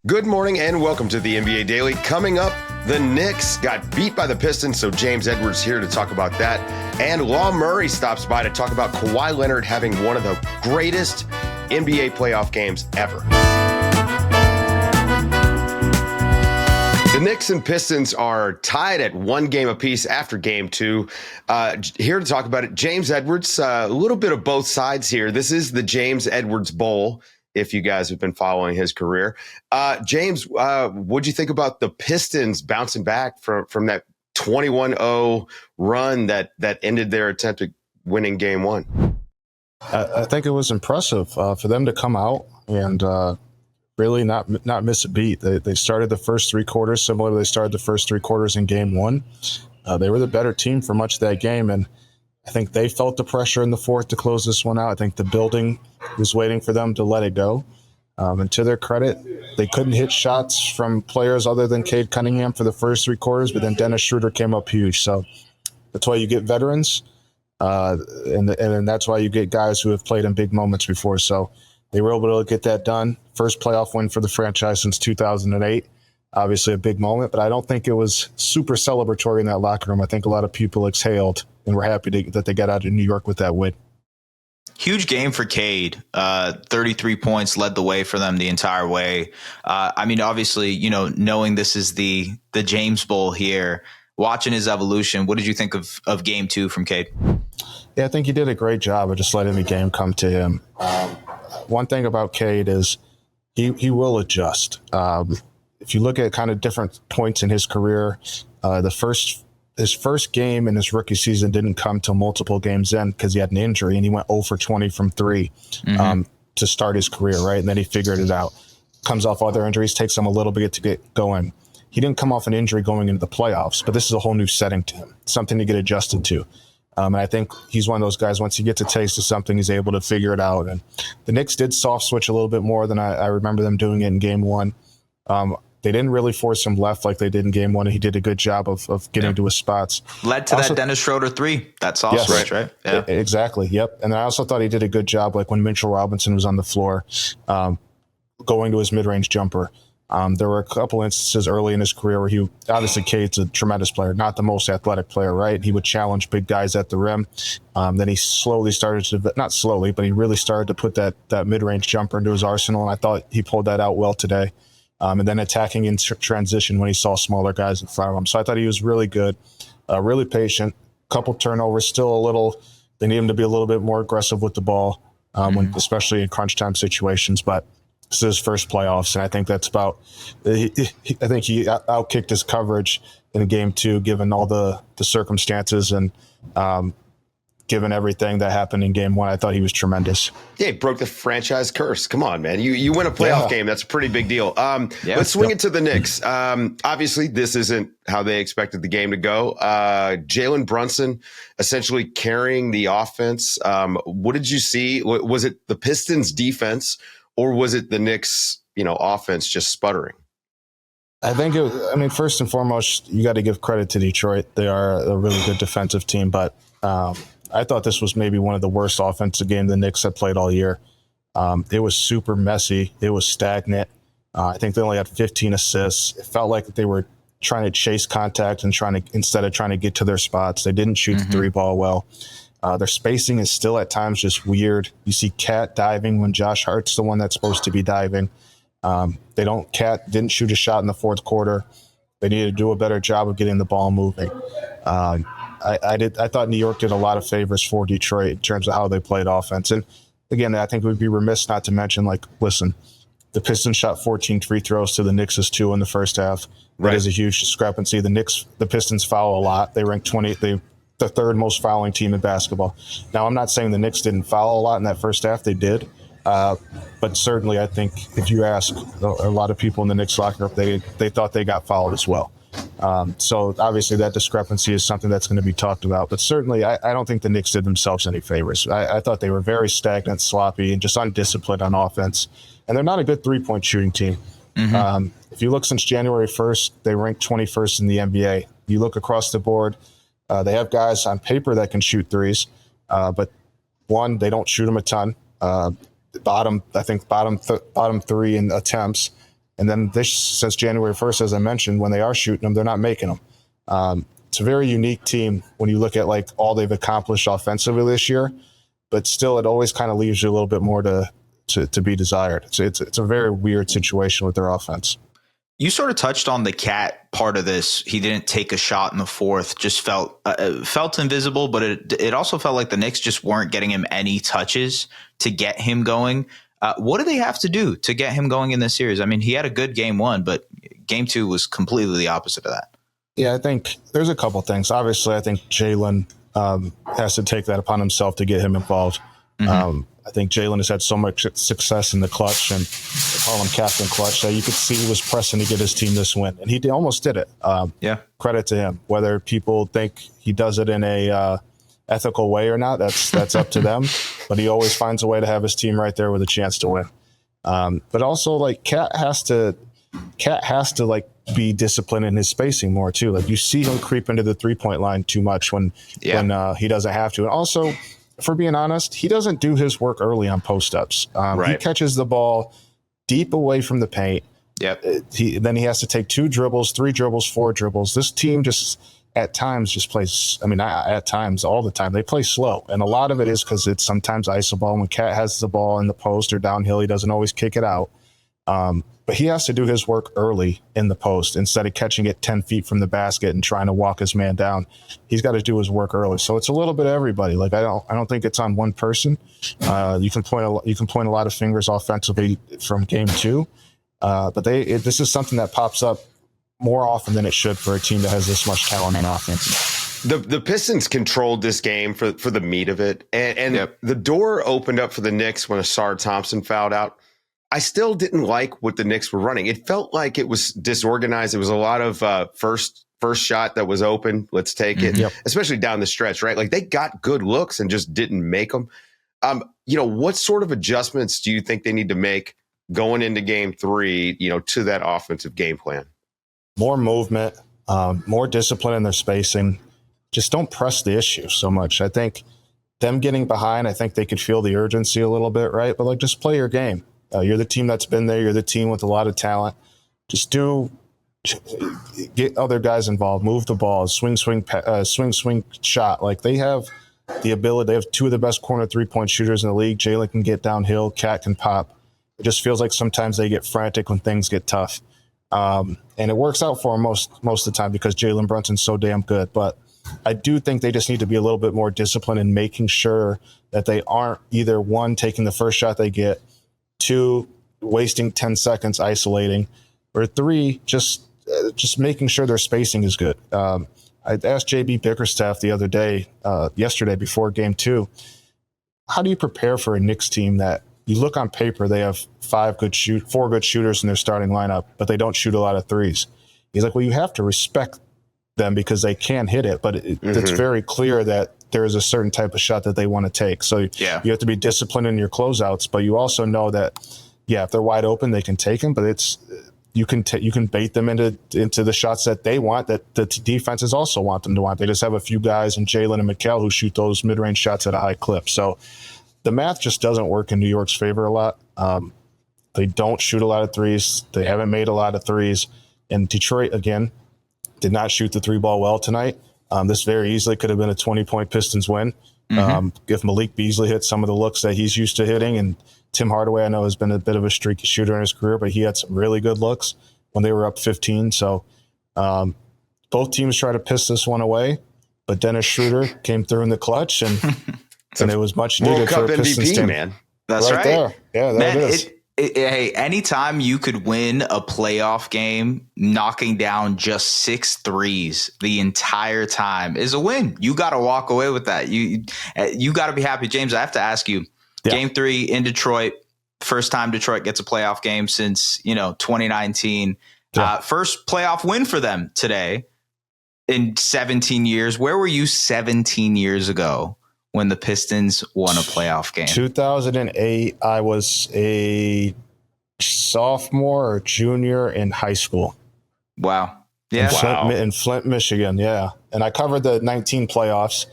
Good morning and welcome to the NBA Daily. Coming up, the Knicks got beat by the Pistons, so James Edwards here to talk about that. And Law Murray stops by to talk about Kawhi Leonard having one of the greatest NBA playoff games ever. The Knicks and Pistons are tied at one game apiece after game two. Here to talk about it, James Edwards, a little bit of both sides here. This is the James Edwards Bowl, if you guys have been following his career. James, what'd you think about the Pistons bouncing back from that 21-0 run that ended their attempt at winning game one? I think it was impressive for them to come out and really not miss a beat. They started the first three quarters similar to they started the first three quarters in game one. They were the better team for much of that game, and I think they felt the pressure in the fourth to close this one out. I think the building was waiting for them to let it go. And to their credit, they couldn't hit shots from players other than Cunningham for the first three quarters, but then Dennis Schroeder came up huge. So that's why you get veterans, and that's why you get guys who have played in big moments before. So they were able to get that done. First playoff win for the franchise since 2008. Obviously a big moment, but I don't think it was super celebratory in that locker room. I think a lot of people exhaled and were happy that they got out of New York with that win. Huge game for Cade. 33 points led the way for them the entire way. Obviously, knowing this is the James Bowl here, watching his evolution, what did you think of game two from Cade? Yeah, I think he did a great job of just letting the game come to him. One thing about Cade is he will adjust. If you look at kind of different points in his career, his first game in his rookie season didn't come till multiple games in because he had an injury and he went 0 for 20 from three to start his career, right? And then he figured it out. Comes off other injuries, takes him a little bit to get going. He didn't come off an injury going into the playoffs, but this is a whole new setting to him, something to get adjusted to. And I think he's one of those guys, once he gets a taste of something, he's able to figure it out. And the Knicks did soft switch a little bit more than I remember them doing it in game one. They didn't really force him left like they did in game one, and he did a good job of getting to his spots. Led to that Dennis Schroeder three. That's also right? Yeah. Exactly, yep. And I also thought he did a good job, like when Mitchell Robinson was on the floor, going to his mid-range jumper. There were a couple instances early in his career where obviously Cade's a tremendous player, not the most athletic player, right? He would challenge big guys at the rim. Then he slowly started to, not slowly, but he really started to put that mid-range jumper into his arsenal, and I thought he pulled that out well today. And then attacking in transition when he saw smaller guys in front of him. So I thought he was really good, really patient, couple turnovers, they need him to be a little bit more aggressive with the ball, especially in crunch time situations. But this is his first playoffs, and I think that's I think he outkicked his coverage in game two, given all the circumstances and given everything that happened in game one. I thought he was tremendous. Yeah, he broke the franchise curse. Come on, man. You win a playoff game. That's a pretty big deal. Let's swing it to the Knicks. Obviously, this isn't how they expected the game to go. Jalen Brunson essentially carrying the offense. What did you see? Was it the Pistons defense or was it the Knicks, offense just sputtering? I think first and foremost, you got to give credit to Detroit. They are a really good defensive team, but I thought this was maybe one of the worst offensive games the Knicks have played all year. It was super messy. It was stagnant. I think they only had 15 assists. It felt like they were trying to chase contact and instead of trying to get to their spots. They didn't shoot the three ball well. Their spacing is still at times just weird. You see Cat diving when Josh Hart's the one that's supposed to be diving. Cat didn't shoot a shot in the fourth quarter. They needed to do a better job of getting the ball moving. I thought New York did a lot of favors for Detroit in terms of how they played offense. And again, I think we'd be remiss not to mention, the Pistons shot 14 free throws to the Knicks' 2 in the first half. That is a huge discrepancy. The Pistons foul a lot. They ranked the third most fouling team in basketball. Now, I'm not saying the Knicks didn't foul a lot in that first half. They did. But certainly, I think if you ask a lot of people in the Knicks locker room, they thought they got fouled as well. So obviously that discrepancy is something that's going to be talked about. But certainly, I don't think the Knicks did themselves any favors. I thought they were very stagnant, sloppy, and just undisciplined on offense. And they're not a good three-point shooting team. If you look since January 1st, they ranked 21st in the NBA. You look across the board, they have guys on paper that can shoot threes, but one, they don't shoot them a ton. Bottom three in attempts. And then since January 1st, as I mentioned, when they are shooting them, they're not making them. It's a very unique team when you look at like all they've accomplished offensively this year, but still it always kind of leaves you a little bit more to be desired. It's a very weird situation with their offense. You sort of touched on the Cat part of this. He didn't take a shot in the fourth, just felt invisible, but it also felt like the Knicks just weren't getting him any touches to get him going. What do they have to do to get him going in this series? I mean, he had a good game one, but game two was completely the opposite of that. Yeah, I think there's a couple things. Obviously, I think Jalen has to take that upon himself to get him involved. Mm-hmm. I think Jalen has had so much success in the clutch, and they call him Captain Clutch, that you could see he was pressing to get his team this win, and he almost did it. Credit to him. Whether people think he does it in a ethical way or not, that's up to them. But he always finds a way to have his team right there with a chance to win. But also, like Cat has to like be disciplined in his spacing more too. Like you see him creep into the 3-point line too much when he doesn't have to. And also, for being honest, he doesn't do his work early on post-ups. He catches the ball deep away from the paint. Yep. Then he has to take 2 dribbles, 3 dribbles, 4 dribbles. This team just at times just plays, I mean, not at times, all the time, they play slow. And a lot of it is because it's sometimes iso ball. When Cat has the ball in the post or downhill, he doesn't always kick it out. But he has to do his work early in the post instead of catching it 10 feet from the basket and trying to walk his man down. He's got to do his work early. So it's a little bit of everybody. Like I don't think it's on one person. You can point a lot of fingers offensively from game 2, but this is something that pops up more often than it should for a team that has this much talent on offense. The Pistons controlled this game for the meat of it, and the door opened up for the Knicks when Asar Thompson fouled out. I still didn't like what the Knicks were running. It felt like it was disorganized. It was a lot of first shot that was open. Let's take it, especially down the stretch, right? Like they got good looks and just didn't make them. What sort of adjustments do you think they need to make going into game 3, to that offensive game plan? More movement, more discipline in their spacing. Just don't press the issue so much. I think them getting behind, I think they could feel the urgency a little bit, right? But like just play your game. You're the team that's been there. You're the team with a lot of talent. Just get other guys involved. Move the ball. Swing shot. Like they have the ability. They have 2 of the best corner 3-point shooters in the league. Jalen can get downhill. Cat can pop. It just feels like sometimes they get frantic when things get tough, and it works out for them most of the time because Jalen Brunson's so damn good. But I do think they just need to be a little bit more disciplined in making sure that they aren't either 1, taking the first shot they get, 2, wasting 10 seconds isolating, or 3, just making sure their spacing is good. I asked JB Bickerstaff the other day, yesterday before game 2, how do you prepare for a Knicks team that you look on paper, they have 4 good shooters in their starting lineup, but they don't shoot a lot of threes? He's like, well, you have to respect them because they can hit it, but it's very clear that there is a certain type of shot that they want to take. So you have to be disciplined in your closeouts, but you also know that, if they're wide open, they can take them, but you can bait them into the shots that they want, that the defenses also want them to want. They just have a few guys, and Jalen and Mikal, who shoot those mid-range shots at a high clip. So the math just doesn't work in New York's favor a lot. They don't shoot a lot of threes. They haven't made a lot of threes. And Detroit, again, did not shoot the 3-ball well tonight. This very easily could have been a 20-point Pistons win. If Malik Beasley hit some of the looks that he's used to hitting, and Tim Hardaway, I know, has been a bit of a streaky shooter in his career, but he had some really good looks when they were up 15. So both teams try to piss this one away, but Dennis Schroeder came through in the clutch, and it was much needed World Cup for a Pistons MVP, team. man. That's right. There. Yeah, there it is. Hey, anytime you could win a playoff game knocking down just 6 threes the entire time is a win. You got to walk away with that. You got to be happy. James, I have to ask you, game 3 in Detroit, first time Detroit gets a playoff game since, 2019. First playoff win for them today in 17 years. Where were you 17 years ago when the Pistons won a playoff game? 2008, I was a sophomore or junior in high school. Wow. Yeah. In Flint, Michigan. Yeah. And I covered the 19 playoffs.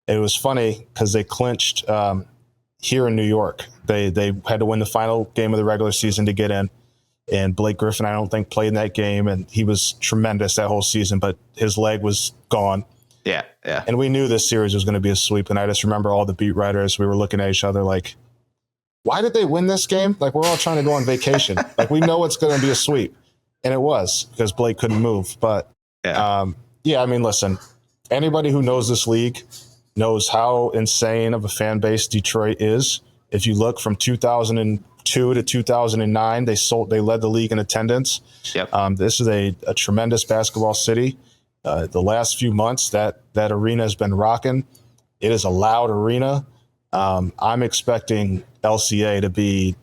It was funny because they clinched here in New York. They had to win the final game of the regular season to get in. And Blake Griffin, I don't think, played in that game, and he was tremendous that whole season, but his leg was gone. Yeah. And we knew this series was going to be a sweep, and I just remember all the beat writers, we were looking at each other like, why did they win this game? Like, we're all trying to go on vacation. Like, we know it's going to be a sweep. And it was, because Blake couldn't move. But, I mean, listen, anybody who knows this league knows how insane of a fan base Detroit is. If you look from 2002 to 2009, they led the league in attendance. Yep. This is a tremendous basketball city. The last few months, that arena has been rocking. It is a loud arena. I'm expecting LCA to be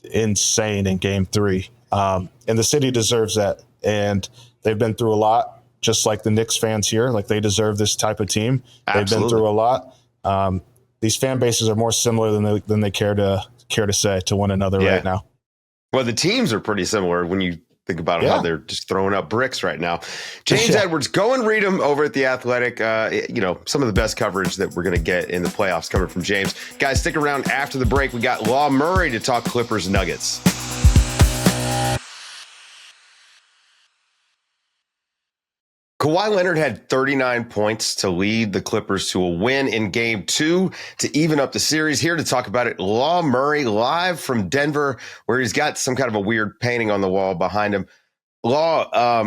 insane in Game 3. And the city deserves that. And they've been through a lot, just like the Knicks fans here. Like, they deserve this type of team. Absolutely. They've been through a lot. These fan bases are more similar than they care to say to one another right now. Well, the teams are pretty similar when you think about how they're just throwing up bricks right now. James Edwards, go and read him over at The Athletic. Some of the best coverage that we're going to get in the playoffs coming from James. Guys, stick around after the break. We got Law Murray to talk Clippers Nuggets. Kawhi Leonard had 39 points to lead the Clippers to a win in Game 2 to even up the series. Here to talk about it, Law Murray, live from Denver, where he's got some kind of a weird painting on the wall behind him. Law,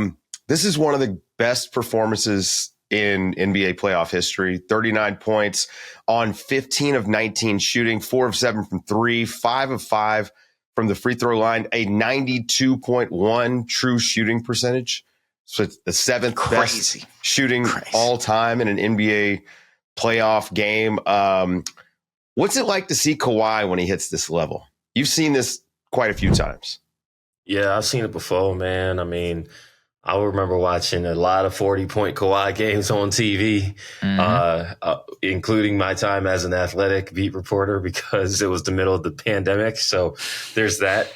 this is one of the best performances in NBA playoff history. 39 points on 15 of 19 shooting, 4 of 7 from 3, 5 of 5 from the free throw line, a 92.1 true shooting percentage. So it's the 7th best shooting all time in an NBA playoff game. What's it like to see Kawhi when he hits this level? You've seen this quite a few times. Yeah, I've seen it before, man. I mean, I remember watching a lot of 40-point Kawhi games on TV, including my time as an Athletic beat reporter because it was the middle of the pandemic. So there's that.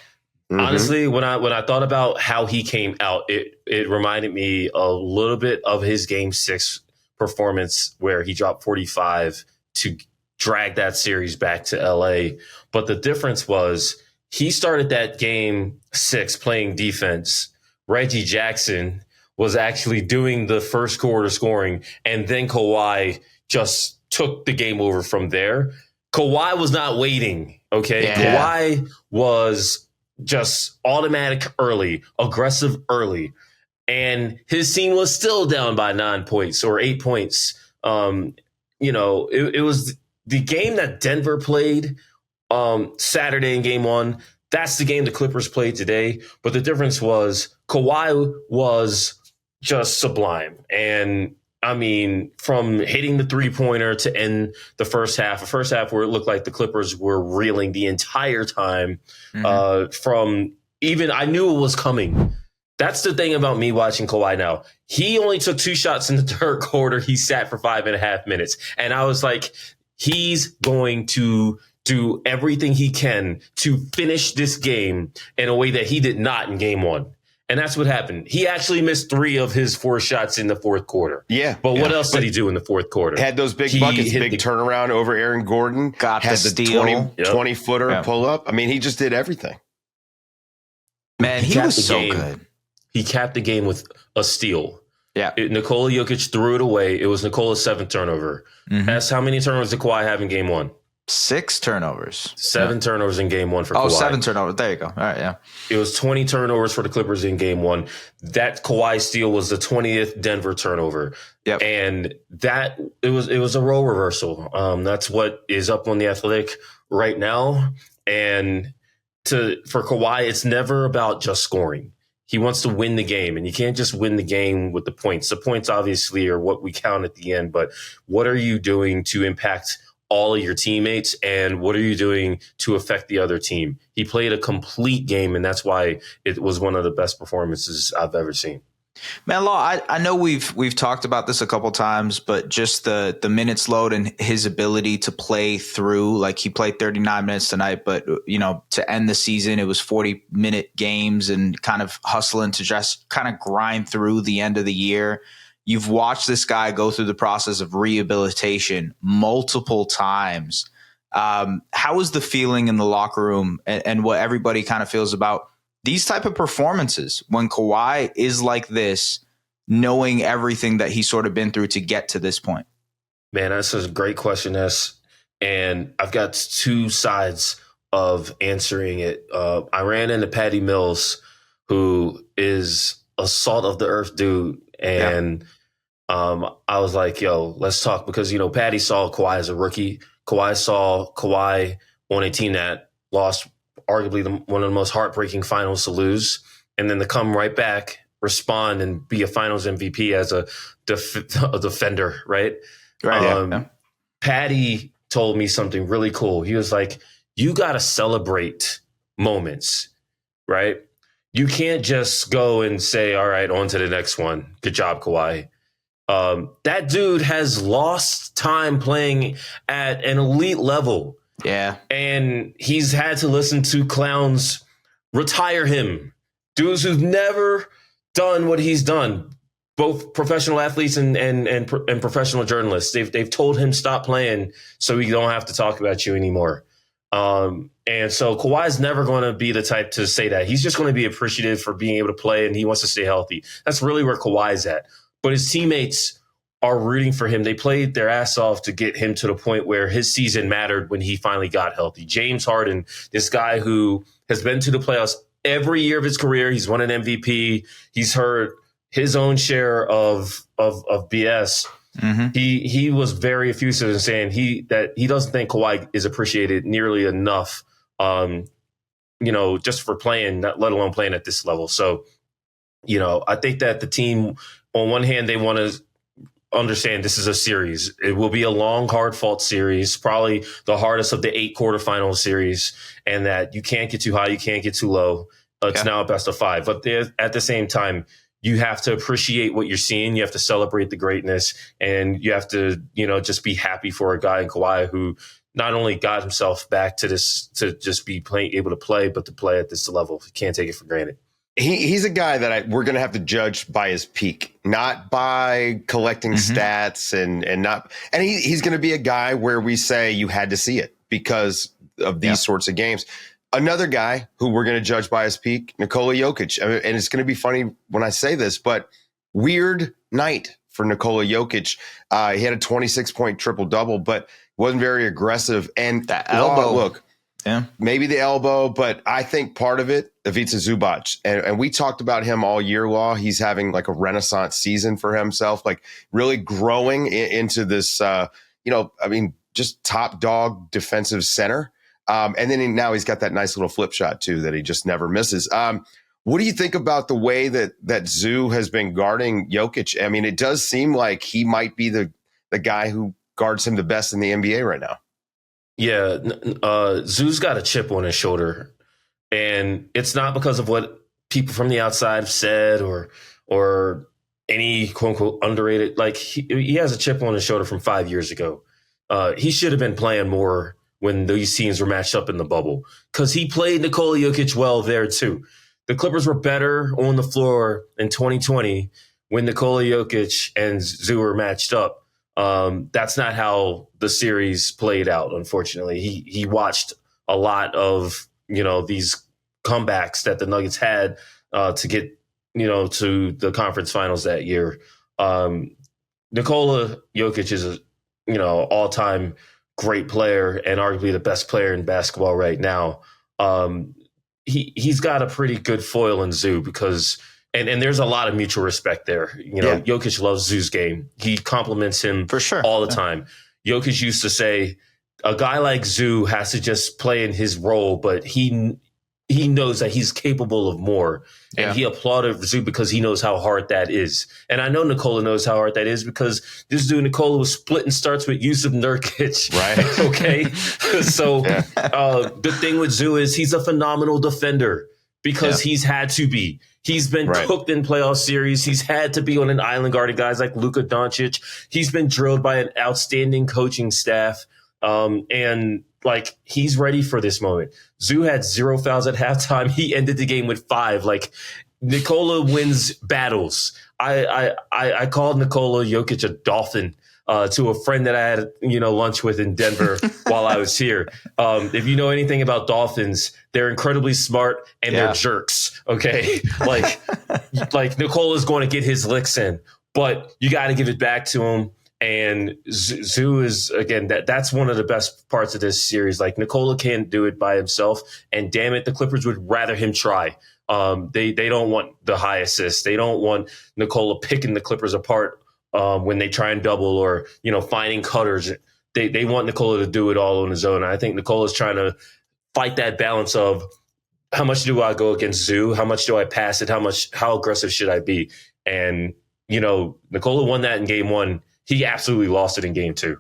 Honestly, when I thought about how he came out, it reminded me a little bit of his Game 6 performance where he dropped 45 to drag that series back to LA. But the difference was he started that Game 6 playing defense. Reggie Jackson was actually doing the first quarter scoring, and then Kawhi just took the game over from there. Kawhi was not waiting, okay? Yeah. Kawhi was just automatic early, aggressive early. And his team was still down by 9 points or 8 points. It was the game that Denver played Saturday in Game 1. That's the game the Clippers played today. But the difference was Kawhi was just sublime. And I mean, from hitting the three-pointer to end the first half where it looked like the Clippers were reeling the entire time from even, I knew it was coming. That's the thing about me watching Kawhi now. He only took 2 shots in the third quarter. He sat for 5.5 minutes. And I was like, he's going to do everything he can to finish this game in a way that he did not in Game 1. And that's what happened. He actually missed 3 of his 4 shots in the fourth quarter. Yeah. But what else did he do in the fourth quarter? Had those big buckets, big turnaround over Aaron Gordon. Got had the the steal. 20-footer pull up. I mean, he just did everything. Man, he was so good. He capped the game with a steal. Yeah. Nikola Jokic threw it away. It was Nikola's 7th turnover. That's how many turnovers did Kawhi have in Game 1? 6 turnovers. 7 turnovers in Game 1 for Kawhi. 7 turnovers. There you go. All right, yeah. It was 20 turnovers for the Clippers in Game 1. That Kawhi steal was the 20th Denver turnover. Yep. And that it was a role reversal. That's what is up on The Athletic right now. And for Kawhi, it's never about just scoring. He wants to win the game, and you can't just win the game with the points. The points obviously are what we count at the end, but what are you doing to impact all of your teammates, and what are you doing to affect the other team? He played a complete game, and that's why it was one of the best performances I've ever seen. Man, Law, I know we've talked about this a couple times, but just the minutes load and his ability to play through, like he played 39 minutes tonight, but to end the season, it was 40-minute games and kind of hustling to just kind of grind through the end of the year. You've watched this guy go through the process of rehabilitation multiple times. How is the feeling in the locker room and what everybody kind of feels about these type of performances, when Kawhi is like this, knowing everything that he's sort of been through to get to this point? Man, that's a great question, S. And I've got two sides of answering it. I ran into Patty Mills, who is a salt of the earth dude. And I was like, yo, let's talk, because, Patty saw Kawhi as a rookie. Kawhi saw Kawhi on a team that lost arguably one of the most heartbreaking finals to lose, and then to come right back, respond, and be a finals MVP as a defender, right? Right. Patty told me something really cool. He was like, you got to celebrate moments, right? You can't just go and say, all right, on to the next one. Good job, Kawhi. That dude has lost time playing at an elite level. Yeah. And he's had to listen to clowns retire him. Dudes who've never done what he's done. Both professional athletes and professional journalists. They've told him stop playing so we don't have to talk about you anymore. And so Kawhi's never going to be the type to say that. He's just going to be appreciative for being able to play, and he wants to stay healthy. That's really where Kawhi's at. But his teammates are rooting for him. They played their ass off to get him to the point where his season mattered when he finally got healthy. James Harden, this guy who has been to the playoffs every year of his career. He's won an MVP. He's heard his own share of BS. Mm-hmm. He was very effusive in saying that he doesn't think Kawhi is appreciated nearly enough, just for playing, let alone playing at this level. So, I think that the team, on one hand, they want to understand this is a series. It will be a long, hard-fought series, probably the hardest of the 8 quarterfinal series, and that you can't get too high, you can't get too low. It's now a best of 5. But at the same time, you have to appreciate what you're seeing. You have to celebrate the greatness, and you have to, just be happy for a guy in Kawhi who not only got himself back to this, to just be able to play, but to play at this level. You can't take it for granted. He's a guy that we're going to have to judge by his peak, not by collecting stats and he's going to be a guy where we say you had to see it because of these sorts of games. Another guy who we're going to judge by his peak, Nikola Jokic. And it's going to be funny when I say this, but weird night for Nikola Jokic. He had a 26-point triple-double, but wasn't very aggressive. And that elbow. Maybe the elbow, but I think part of it, Ivica Zubac. And we talked about him all year, Law. He's having like a renaissance season for himself, like really growing into this, just top dog defensive center. And then now he's got that nice little flip shot, too, that he just never misses. What do you think about the way that Zoo has been guarding Jokic? I mean, it does seem like he might be the guy who guards him the best in the NBA right now. Yeah, Zoo's got a chip on his shoulder, and it's not because of what people from the outside have said or any quote unquote underrated. Like he has a chip on his shoulder from 5 years ago. He should have been playing more when these teams were matched up in the bubble, because he played Nikola Jokic well there too. The Clippers were better on the floor in 2020 when Nikola Jokic and Zoo were matched up. That's not how the series played out, unfortunately. He watched a lot of, these comebacks that the Nuggets had to get, to the conference finals that year. Nikola Jokic is all-time great player and arguably the best player in basketball right now. He's got a pretty good foil in Zoo because and there's a lot of mutual respect there. Jokic loves Zoo's game. He compliments him for sure all the time. Jokic used to say a guy like Zoo has to just play in his role, but he knows that he's capable of more. And he applauded Zoo because he knows how hard that is. And I know Nikola knows how hard that is because this dude Nikola was splitting starts with Jusuf Nurkic. Right. Okay. So the thing with Zoo is he's a phenomenal defender because he's had to be. He's been cooked in playoff series. He's had to be on an island guarding guys like Luka Doncic. He's been drilled by an outstanding coaching staff. And he's ready for this moment. Zoo had 0 fouls at halftime. He ended the game with 5. Nikola wins battles. I called Nikola Jokic a dolphin to a friend that I had, lunch with in Denver while I was here. If you know anything about Dolphins, they're incredibly smart and they're jerks. Okay. like Nicola's going to get his licks in, but you got to give it back to him. And Zoo is, again, that's one of the best parts of this series. Like, Nikola can't do it by himself. And damn it, the Clippers would rather him try. They don't want the high assist. They don't want Nikola picking the Clippers apart when they try and double or, finding cutters. They want Nikola to do it all on his own. I think Nikola's trying to fight that balance of how much do I go against Zoo? How much do I pass it? How aggressive should I be? And, Nikola won that in game 1. He absolutely lost it in game 2.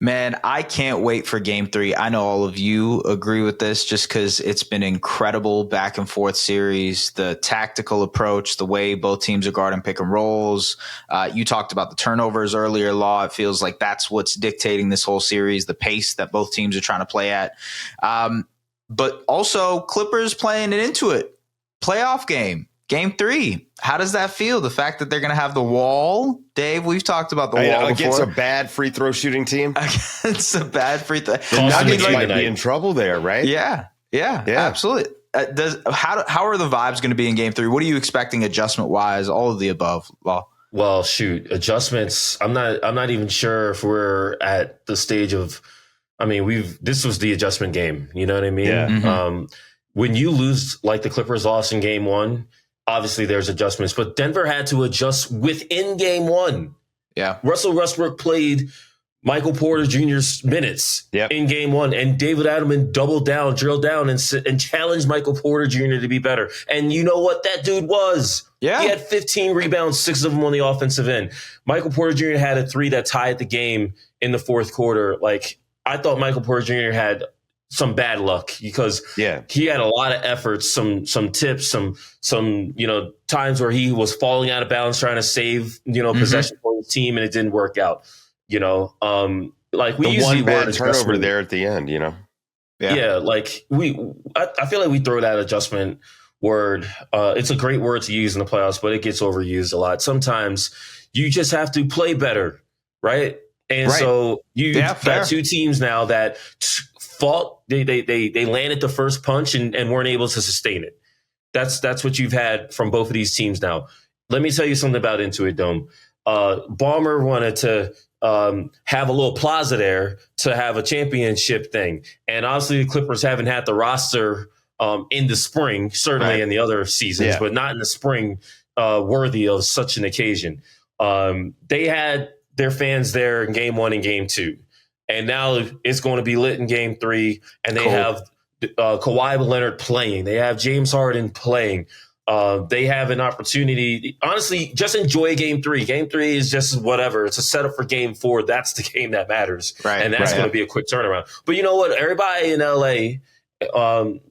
Man, I can't wait for game 3. I know all of you agree with this just because it's been incredible back and forth series, the tactical approach, the way both teams are guarding pick and rolls. You talked about the turnovers earlier, Law. It feels like that's what's dictating this whole series, the pace that both teams are trying to play at. But also Clippers playing it into it. Playoff game. Game 3, how does that feel? The fact that they're going to have the wall, Dave. We've talked about the wall against before. A bad free throw shooting team. Against a bad free throw. The Nuggets might be in trouble there, right? Yeah, absolutely. How are the vibes going to be in Game 3? What are you expecting adjustment wise? All of the above. Well, shoot, adjustments. I'm not even sure if we're at the stage of. I mean, this was the adjustment game. You know what I mean? Yeah. Mm-hmm. When you lose like the Clippers lost in game 1. Obviously, there's adjustments, but Denver had to adjust within game 1. Yeah. Russell Westbrook played Michael Porter Jr.'s minutes in game 1, and David Adelman drilled down and challenged Michael Porter Jr. to be better. And you know what that dude was? Yeah. He had 15 rebounds, 6 of them on the offensive end. Michael Porter Jr. had a 3 that tied the game in the fourth quarter. Like, I thought Michael Porter Jr. had some bad luck because he had a lot of efforts, some tips, some times where he was falling out of balance trying to save possession for his team and it didn't work out. Like we the usually one bad turnover there at the end. Like I feel like we throw that adjustment word. It's a great word to use in the playoffs, but it gets overused a lot. Sometimes you just have to play better, right? And so you got two teams now that fought. They landed the first punch and weren't able to sustain it. That's what you've had from both of these teams now. Let me tell you something about Intuit Dome. Ballmer wanted to have a little plaza there to have a championship thing. And obviously the Clippers haven't had the roster in the spring, certainly in the other seasons, but not in the spring worthy of such an occasion. They had their fans there in game 1 and game 2. And now it's going to be lit in game 3. And they have Kawhi Leonard playing. They have James Harden playing. They have an opportunity. Honestly, just enjoy game 3. Game 3 is just whatever. It's a setup for game 4. That's the game that matters. Right, and that's going to be a quick turnaround. But you know what? Everybody in LA,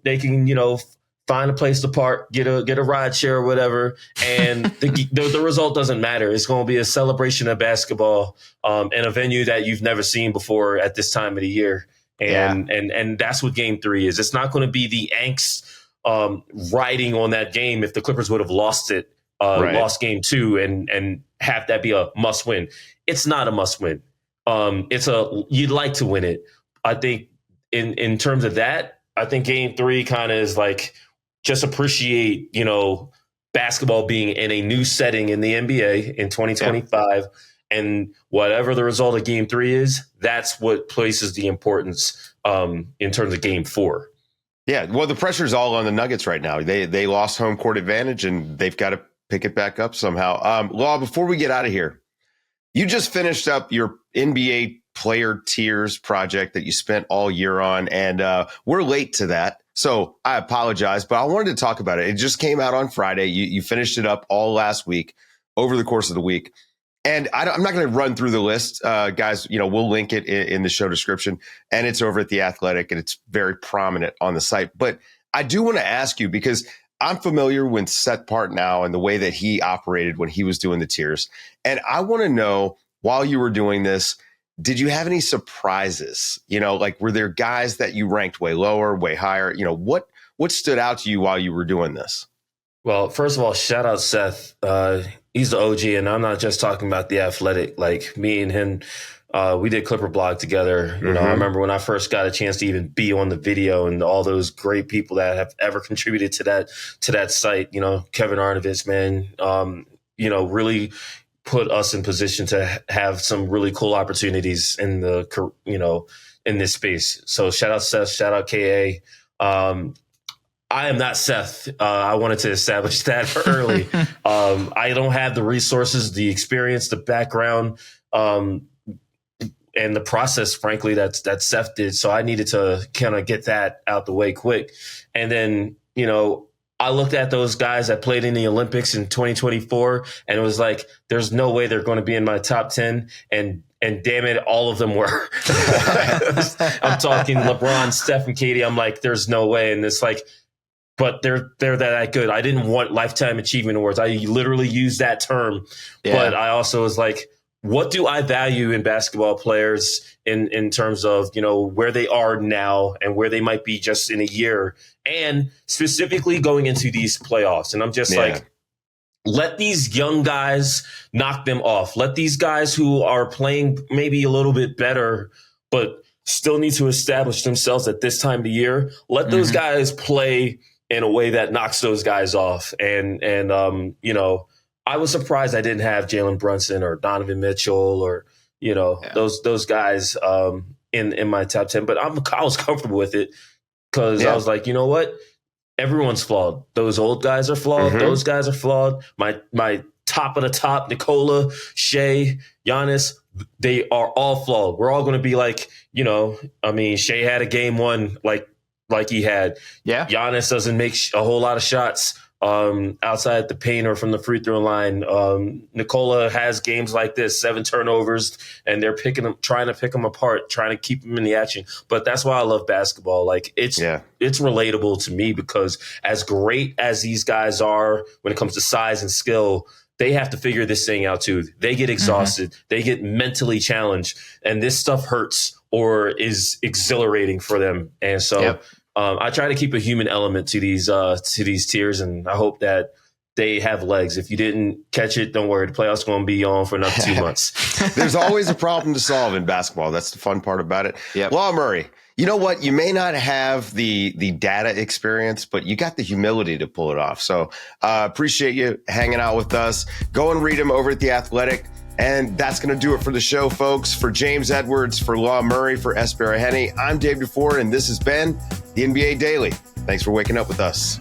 they can, find a place to park, get a ride share or whatever. And the result doesn't matter. It's going to be a celebration of basketball in a venue that you've never seen before at this time of the year. And that's what game 3 is. It's not going to be the angst riding on that game if the Clippers would have lost it, lost game 2 and have that be a must win. It's not a must win. You'd like to win it. I think in terms of that, I think game 3 kind of is like, just appreciate, basketball being in a new setting in the NBA in 2025. And whatever the result of game 3 is, that's what places the importance in terms of game 4. Yeah, well, the pressure's all on the Nuggets right now. They lost home court advantage, and they've got to pick it back up somehow. Law, before we get out of here, you just finished up your NBA player tiers project that you spent all year on, and we're late to that. So I apologize, but I wanted to talk about it. It just came out on Friday. You finished it up all last week, over the course of the week. And I'm not going to run through the list, guys. We'll link it in the show description, and it's over at The Athletic, and it's very prominent on the site. But I do want to ask you, because I'm familiar with Seth Partnow and the way that he operated when he was doing the tiers. And I want to know, while you were doing this, did you have any surprises? Like, were there guys that you ranked way lower, way higher? What stood out to you while you were doing this? Well, first of all, shout out Seth. He's the OG, and I'm not just talking about The Athletic. Like, me and him, we did Clipper Blog together. You know, I remember when I first got a chance to even be on the video, and all those great people that have ever contributed to that site. You know, Kevin Arnovitz, man, you know, really put us in position to have some really cool opportunities in in this space. So shout out Seth, shout out KA. I am not Seth. I wanted to establish that early. I don't have the resources, the experience, the background, and the process, frankly, that Seth did. So I needed to kind of get that out the way quick. And then, you know, I looked at those guys that played in the Olympics in 2024, and it was like, there's no way they're going to be in my top 10. And damn it, all of them were. I'm talking LeBron, Steph, and Katie. I'm like, there's no way. And it's like, but they're that good. I didn't want lifetime achievement awards. I literally used that term, but I also was like, what do I value in basketball players in terms of, you know, where they are now and where they might be just in a year, and specifically going into these playoffs. And I'm just like, let these young guys knock them off. Let these guys who are playing maybe a little bit better, but still need to establish themselves at this time of the year. Let those guys play in a way that knocks those guys off. And you know, I was surprised I didn't have Jalen Brunson or Donovan Mitchell or, you know, those guys in my top 10, but I was comfortable with it because I was like, you know what? Everyone's flawed. Those old guys are flawed. Those guys are flawed. My top of the top, Nikola, Shea, Giannis, they are all flawed. We're all going to be like, you know, I mean, Shea had a game one like he had. Yeah. Giannis doesn't make a whole lot of shots outside the paint or from the free throw line. Nikola has games like this, 7 turnovers, and they're trying to pick them apart, trying to keep them in the action. But that's why I love basketball. Like, it's relatable to me because as great as these guys are when it comes to size and skill, they have to figure this thing out too. They get exhausted. They get mentally challenged, and this stuff hurts or is exhilarating for them. And so I try to keep a human element to these tiers, and I hope that they have legs. If you didn't catch it, don't worry. The playoffs going to be on for another 2 months. There's always a problem to solve in basketball. That's the fun part about it. Law Murray, you know what? You may not have the data experience, but you got the humility to pull it off. So appreciate you hanging out with us. Go and read him over at The Athletic. And that's going to do it for the show, folks. For James Edwards, for Law Murray, for S. Baraheni, I'm Dave DuFour, and this has been the NBA Daily. Thanks for waking up with us.